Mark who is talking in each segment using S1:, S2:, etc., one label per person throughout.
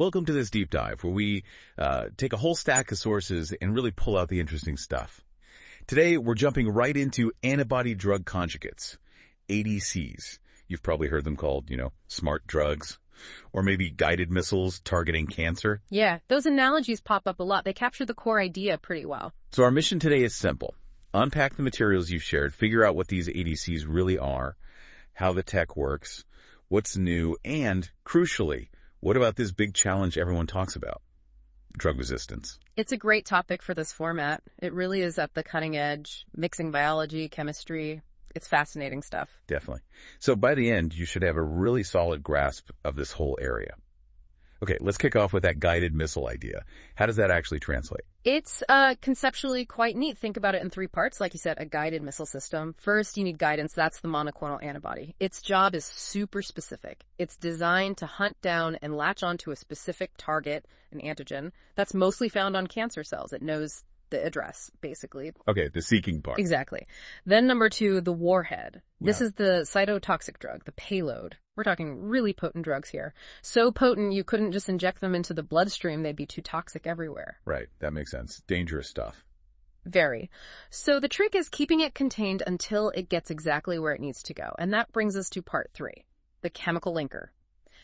S1: Welcome to this deep dive where we take a whole stack of sources and really pull out the interesting stuff. Today, we're jumping right into antibody-drug conjugates, ADCs. You've probably heard them called, smart drugs, or maybe guided missiles targeting cancer.
S2: Yeah, those analogies pop up a lot. They capture the core idea pretty well.
S1: So our mission today is simple. Unpack the materials you've shared, figure out what these ADCs really are, how the tech works, what's new, and, crucially, what about this big challenge everyone talks about? Drug resistance.
S2: It's a great topic for this format. It really is at the cutting edge, mixing biology, chemistry. It's fascinating stuff.
S1: Definitely. So by the end, you should have a really solid grasp of this whole area. Okay, let's kick off with that guided missile idea. How does that actually translate?
S2: It's conceptually quite neat. Think about it in three parts. Like you said, a guided missile system. First, you need guidance. That's the monoclonal antibody. Its job is super specific. It's designed to hunt down and latch onto a specific target, an antigen, that's mostly found on cancer cells. It knows the address, basically.
S1: Okay, the seeking part.
S2: Exactly. Then number two, the warhead. This is the cytotoxic drug, the payload. We're talking really potent drugs here. So potent you couldn't just inject them into the bloodstream. They'd be too toxic everywhere.
S1: Right, that makes sense. Dangerous stuff.
S2: Very. So the trick is keeping it contained until it gets exactly where it needs to go. And that brings us to part three, the chemical linker.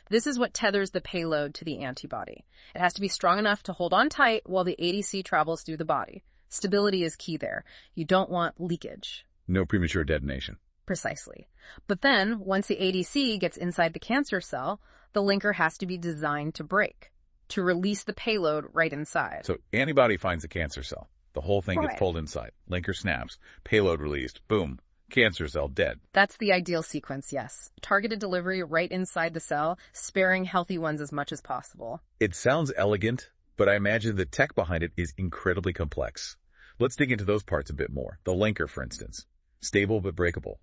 S2: This is what tethers the payload to the antibody. It has to be strong enough to hold on tight while the ADC travels through the body. Stability is key there. You don't want leakage.
S1: No premature detonation.
S2: Precisely. But then, once the ADC gets inside the cancer cell, the linker has to be designed to break, to release the payload right inside.
S1: So antibody finds a cancer cell. The whole thing gets pulled inside. Linker snaps. Payload released. Boom. Cancer cell dead.
S2: That's the ideal sequence, yes. Targeted delivery right inside the cell, sparing healthy ones as much as possible.
S1: It sounds elegant, but I imagine the tech behind it is incredibly complex. Let's dig into those parts a bit more. The linker, for instance. Stable but breakable.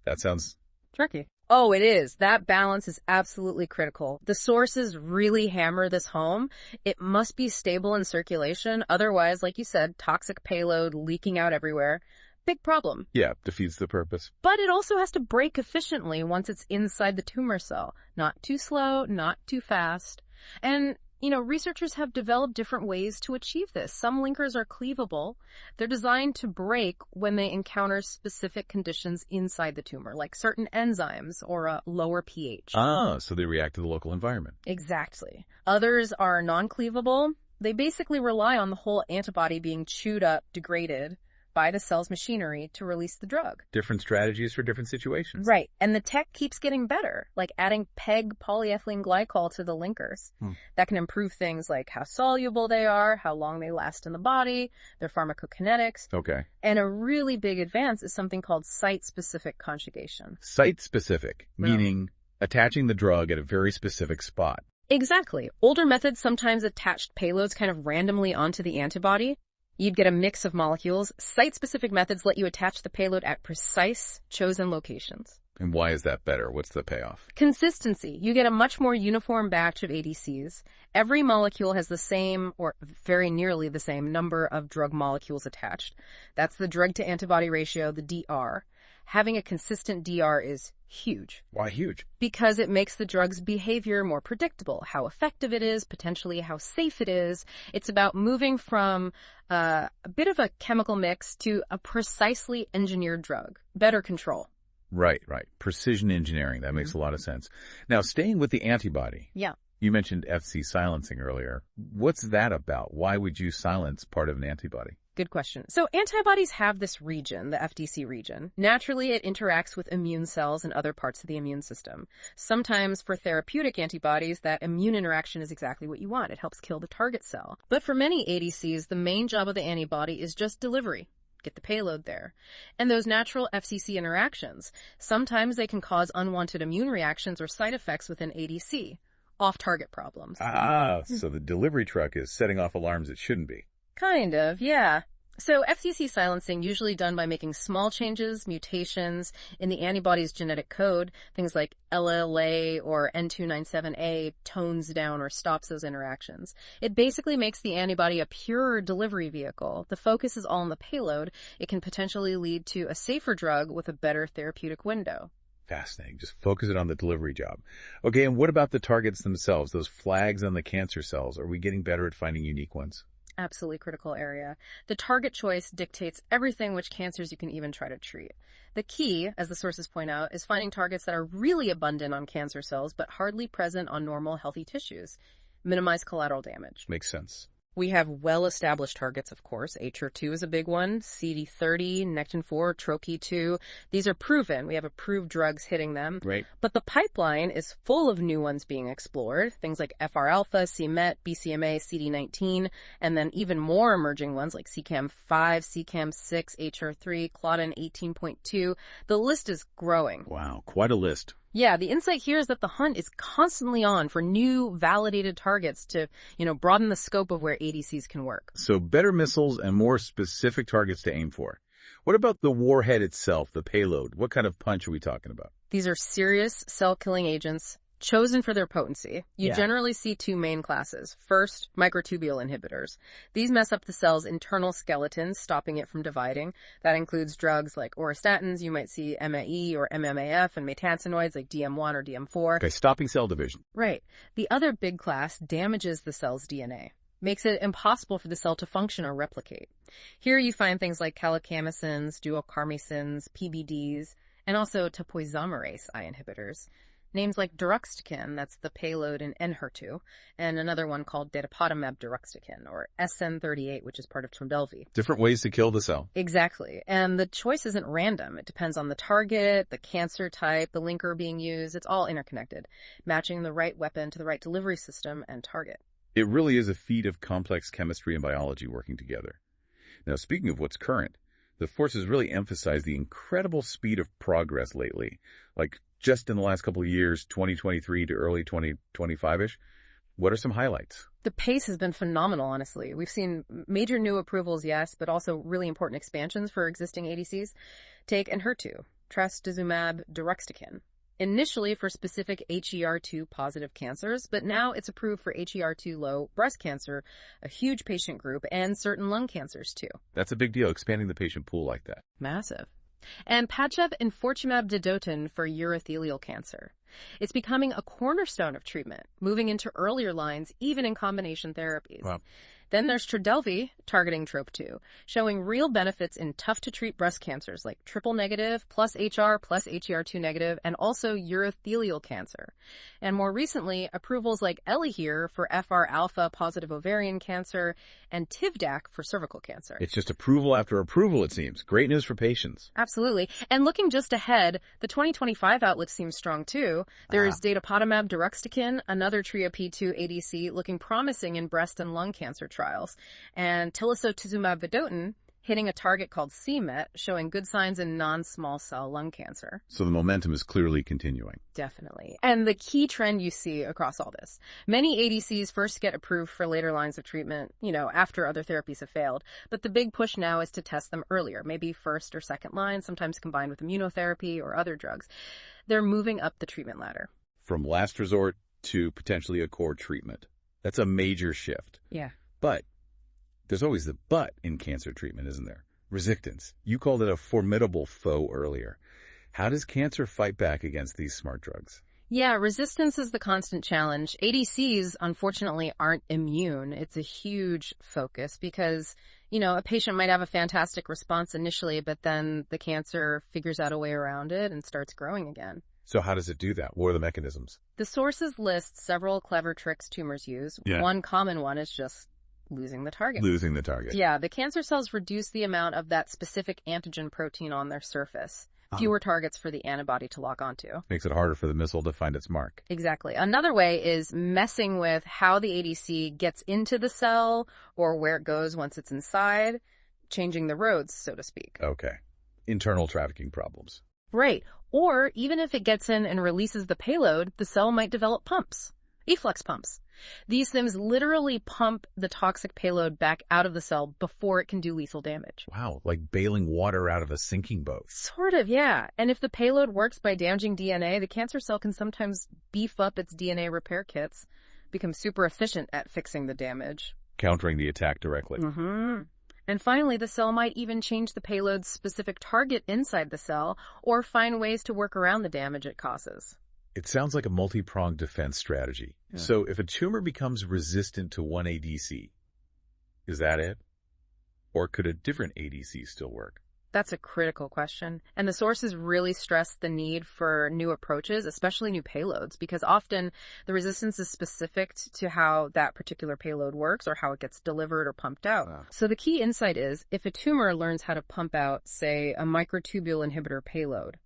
S1: That sounds
S2: tricky. Oh, it is. That balance is absolutely critical. The sources really hammer this home. It must be stable in circulation. Otherwise, like you said, toxic payload leaking out everywhere. Big problem.
S1: Yeah, defeats the purpose.
S2: But it also has to break efficiently once it's inside the tumor cell. Not too slow, not too fast. And, researchers have developed different ways to achieve this. Some linkers are cleavable. They're designed to break when they encounter specific conditions inside the tumor, like certain enzymes or a lower pH.
S1: Ah, so they react to the local environment.
S2: Exactly. Others are non-cleavable. They basically rely on the whole antibody being chewed up, degraded by the cell's machinery to release the drug.
S1: Different strategies for different situations.
S2: Right. And the tech keeps getting better, like adding PEG polyethylene glycol to the linkers. That can improve things like how soluble they are, how long they last in the body, their pharmacokinetics.
S1: Okay.
S2: And a really big advance is something called site-specific conjugation.
S1: Site-specific, meaning attaching the drug at a very specific spot.
S2: Exactly. Older methods sometimes attached payloads kind of randomly onto the antibody. You'd get a mix of molecules. Site-specific methods let you attach the payload at precise, chosen locations.
S1: And why is that better? What's the payoff?
S2: Consistency. You get a much more uniform batch of ADCs. Every molecule has the same, or very nearly the same, number of drug molecules attached. That's the drug-to-antibody ratio, the DR. Having a consistent DR is huge.
S1: Why huge?
S2: Because it makes the drug's behavior more predictable, how effective it is, potentially how safe it is. It's about moving from a bit of a chemical mix to a precisely engineered drug. Better control.
S1: Right. Precision engineering. That makes a lot of sense. Now, staying with the antibody.
S2: Yeah.
S1: You mentioned Fc silencing earlier. What's that about? Why would you silence part of an antibody?
S2: Good question. So antibodies have this region, the FDC region. Naturally, it interacts with immune cells and other parts of the immune system. Sometimes for therapeutic antibodies, that immune interaction is exactly what you want. It helps kill the target cell. But for many ADCs, the main job of the antibody is just delivery. Get the payload there. And those natural FCC interactions, sometimes they can cause unwanted immune reactions or side effects within ADC. Off-target problems.
S1: Ah, so the delivery truck is setting off alarms it shouldn't be.
S2: Kind of, yeah. So FCC silencing, usually done by making small changes, mutations in the antibody's genetic code, things like LLA or N297A tones down or stops those interactions. It basically makes the antibody a purer delivery vehicle. The focus is all on the payload. It can potentially lead to a safer drug with a better therapeutic window.
S1: Fascinating. Just focus it on the delivery job. Okay, and what about the targets themselves, those flags on the cancer cells? Are we getting better at finding unique ones?
S2: Absolutely critical area. The target choice dictates everything which cancers you can even try to treat. The key, as the sources point out, is finding targets that are really abundant on cancer cells but hardly present on normal, healthy tissues. Minimize collateral damage.
S1: Makes sense.
S2: We have well-established targets, of course. HER2 is a big one, CD30, Nectin-4, TROP2. These are proven. We have approved drugs hitting them.
S1: Right.
S2: But the pipeline is full of new ones being explored, things like FR-alpha, c-Met, BCMA, CD19, and then even more emerging ones like CEACAM5, CEACAM6, HR3, Claudin 18.2. The list is growing.
S1: Wow, quite a list.
S2: Yeah, the insight here is that the hunt is constantly on for new validated targets to, broaden the scope of where ADCs can work.
S1: So better missiles and more specific targets to aim for. What about the warhead itself, the payload? What kind of punch are we talking about?
S2: These are serious cell-killing agents chosen for their potency. You generally see two main classes. First, microtubule inhibitors. These mess up the cell's internal skeletons, stopping it from dividing. That includes drugs like auristatins. You might see MAE or MMAF, and maytansinoids like DM1 or DM4.
S1: Okay, stopping cell division.
S2: Right. The other big class damages the cell's DNA. Makes it impossible for the cell to function or replicate. Here you find things like calicamicins, duocarmicins, PBDs, and also topoisomerase I inhibitors. Names like deruxtecan, that's the payload in Enhertu, and another one called datopotamab deruxtecan, or SN38, which is part of Trodelvy.
S1: Different ways to kill the cell.
S2: Exactly. And the choice isn't random. It depends on the target, the cancer type, the linker being used. It's all interconnected, matching the right weapon to the right delivery system and target.
S1: It really is a feat of complex chemistry and biology working together. Now, speaking of what's current, the forces really emphasize the incredible speed of progress lately, like just in the last couple of years, 2023 to early 2025-ish. What are some highlights?
S2: The pace has been phenomenal, honestly. We've seen major new approvals, yes, but also really important expansions for existing ADCs. Take Enhertu, trastuzumab deruxtecan. Initially for specific HER2 positive cancers, but now it's approved for HER2 low breast cancer, a huge patient group, and certain lung cancers too.
S1: That's a big deal, expanding the patient pool like that.
S2: Massive. And Padcev enfortumab vedotin for urothelial cancer. It's becoming a cornerstone of treatment, moving into earlier lines, even in combination therapies.
S1: Wow.
S2: Then there's Trodelvy, targeting TROP2, showing real benefits in tough-to-treat breast cancers like triple-negative, plus HR, plus HER2 negative, and also urothelial cancer. And more recently, approvals like Elahere for FR-alpha positive ovarian cancer and Tivdak for cervical cancer.
S1: It's just approval after approval, it seems. Great news for patients.
S2: Absolutely. And looking just ahead, the 2025 outlook seems strong too. There is datopotamab deruxtecan, another TRIO-P2 ADC, looking promising in breast and lung cancer trials, and tilasotuzumab vedotin hitting a target called c-Met, showing good signs in non-small cell lung cancer.
S1: So the momentum is clearly continuing.
S2: Definitely. And the key trend you see across all this, many ADCs first get approved for later lines of treatment, after other therapies have failed. But the big push now is to test them earlier, maybe first or second line, sometimes combined with immunotherapy or other drugs. They're moving up the treatment ladder.
S1: From last resort to potentially a core treatment. That's a major shift.
S2: Yeah.
S1: But there's always the but in cancer treatment, isn't there? Resistance. You called it a formidable foe earlier. How does cancer fight back against these smart drugs?
S2: Yeah, resistance is the constant challenge. ADCs, unfortunately, aren't immune. It's a huge focus because, a patient might have a fantastic response initially, but then the cancer figures out a way around it and starts growing again.
S1: So how does it do that? What are the mechanisms?
S2: The sources list several clever tricks tumors use.
S1: Yeah.
S2: One common one is just losing the target.
S1: Losing the target.
S2: Yeah, the cancer cells reduce the amount of that specific antigen protein on their surface. Fewer targets for the antibody to lock onto.
S1: Makes it harder for the missile to find its mark.
S2: Exactly. Another way is messing with how the ADC gets into the cell or where it goes once it's inside, changing the roads, so to speak.
S1: Okay. Internal trafficking problems.
S2: Right. Or even if it gets in and releases the payload, the cell might develop pumps, efflux pumps. These things literally pump the toxic payload back out of the cell before it can do lethal damage.
S1: Wow, like bailing water out of a sinking boat.
S2: Sort of, yeah. And if the payload works by damaging DNA, the cancer cell can sometimes beef up its DNA repair kits, become super efficient at fixing the damage.
S1: Countering the attack directly.
S2: Mm-hmm. And finally, the cell might even change the payload's specific target inside the cell or find ways to work around the damage it causes.
S1: It sounds like a multi-pronged defense strategy.
S2: Yeah.
S1: So if a tumor becomes resistant to one ADC, is that it? Or could a different ADC still work?
S2: That's a critical question. And the sources really stress the need for new approaches, especially new payloads, because often the resistance is specific to how that particular payload works or how it gets delivered or pumped out.
S1: Wow.
S2: So the key insight is if a tumor learns how to pump out, say, a microtubule inhibitor payload,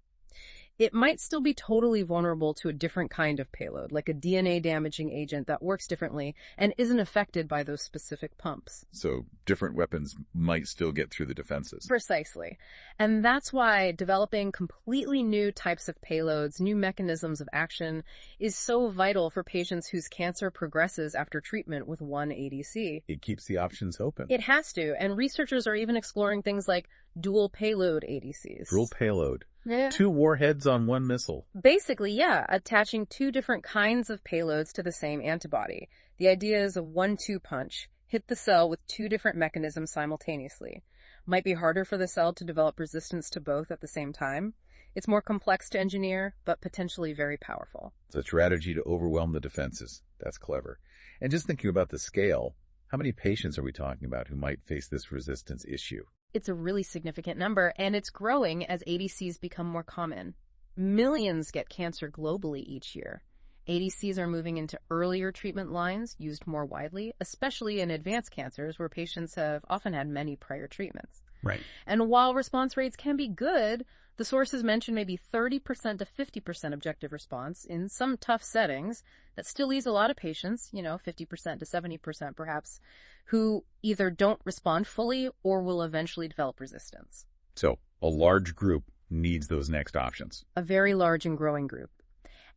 S2: it might still be totally vulnerable to a different kind of payload, like a DNA-damaging agent that works differently and isn't affected by those specific pumps.
S1: So different weapons might still get through the defenses.
S2: Precisely. And that's why developing completely new types of payloads, new mechanisms of action, is so vital for patients whose cancer progresses after treatment with one ADC.
S1: It keeps the options open.
S2: It has to, and researchers are even exploring things like dual payload ADCs.
S1: Dual payload.
S2: Yeah.
S1: 2 warheads on 1 missile.
S2: Basically, yeah, attaching 2 different kinds of payloads to the same antibody. The idea is a 1-2 punch. Hit the cell with 2 different mechanisms simultaneously. Might be harder for the cell to develop resistance to both at the same time. It's more complex to engineer, but potentially very powerful.
S1: It's a strategy to overwhelm the defenses. That's clever. And just thinking about the scale, how many patients are we talking about who might face this resistance issue?
S2: It's a really significant number, and it's growing as ADCs become more common. Millions get cancer globally each year. ADCs are moving into earlier treatment lines, used more widely, especially in advanced cancers where patients have often had many prior treatments.
S1: Right.
S2: And while response rates can be good, the sources mention maybe 30% to 50% objective response in some tough settings. That still leaves a lot of patients, 50% to 70% perhaps, who either don't respond fully or will eventually develop resistance.
S1: So a large group needs those next options.
S2: A very large and growing group.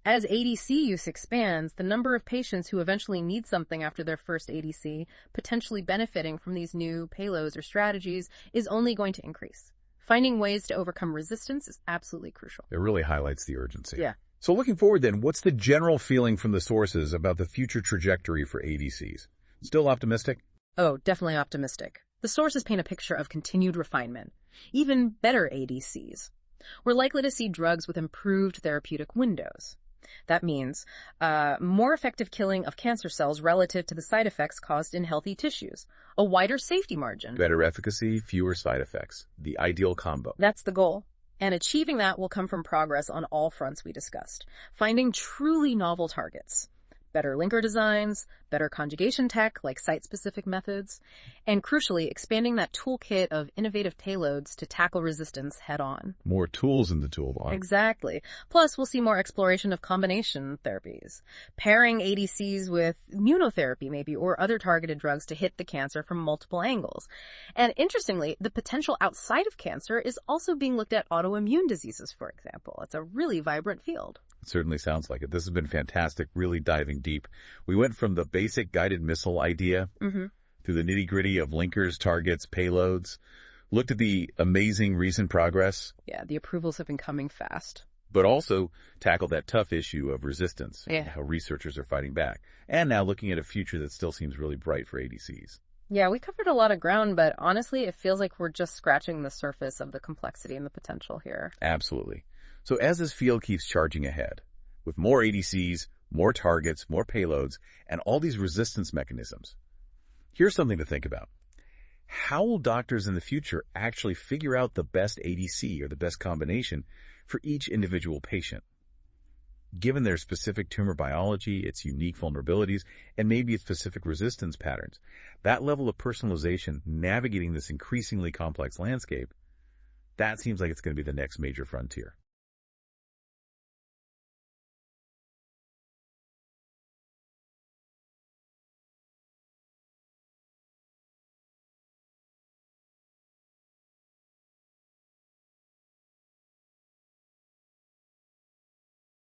S2: As ADC use expands, the number of patients who eventually need something after their first ADC, potentially benefiting from these new payloads or strategies, is only going to increase. Finding ways to overcome resistance is absolutely crucial.
S1: It really highlights the urgency.
S2: Yeah.
S1: So looking forward then, what's the general feeling from the sources about the future trajectory for ADCs? Still optimistic?
S2: Oh, definitely optimistic. The sources paint a picture of continued refinement. Even better ADCs. We're likely to see drugs with improved therapeutic windows. That means more effective killing of cancer cells relative to the side effects caused in healthy tissues, a wider safety margin.
S1: Better efficacy, fewer side effects. The ideal combo.
S2: That's the goal. And achieving that will come from progress on all fronts we discussed. Finding truly novel targets. Better linker designs, better conjugation tech like site-specific methods, and crucially, expanding that toolkit of innovative payloads to tackle resistance head-on.
S1: More tools in the toolbox.
S2: Exactly. Plus, we'll see more exploration of combination therapies, pairing ADCs with immunotherapy maybe, or other targeted drugs to hit the cancer from multiple angles. And interestingly, the potential outside of cancer is also being looked at autoimmune diseases, for example. It's a really vibrant field.
S1: It certainly sounds like it. This has been fantastic, really diving deep. We went from the basic guided missile idea through the nitty-gritty of linkers, targets, payloads, looked at the amazing recent progress.
S2: Yeah, the approvals have been coming fast.
S1: But also tackled that tough issue of resistance,
S2: Yeah.
S1: how researchers are fighting back. And now looking at a future that still seems really bright for ADCs.
S2: Yeah, we covered a lot of ground, but honestly, it feels like we're just scratching the surface of the complexity and the potential here.
S1: Absolutely. So as this field keeps charging ahead, with more ADCs, more targets, more payloads, and all these resistance mechanisms, here's something to think about. How will doctors in the future actually figure out the best ADC or the best combination for each individual patient? Given their specific tumor biology, its unique vulnerabilities, and maybe its specific resistance patterns, that level of personalization navigating this increasingly complex landscape, that seems like it's going to be the next major frontier.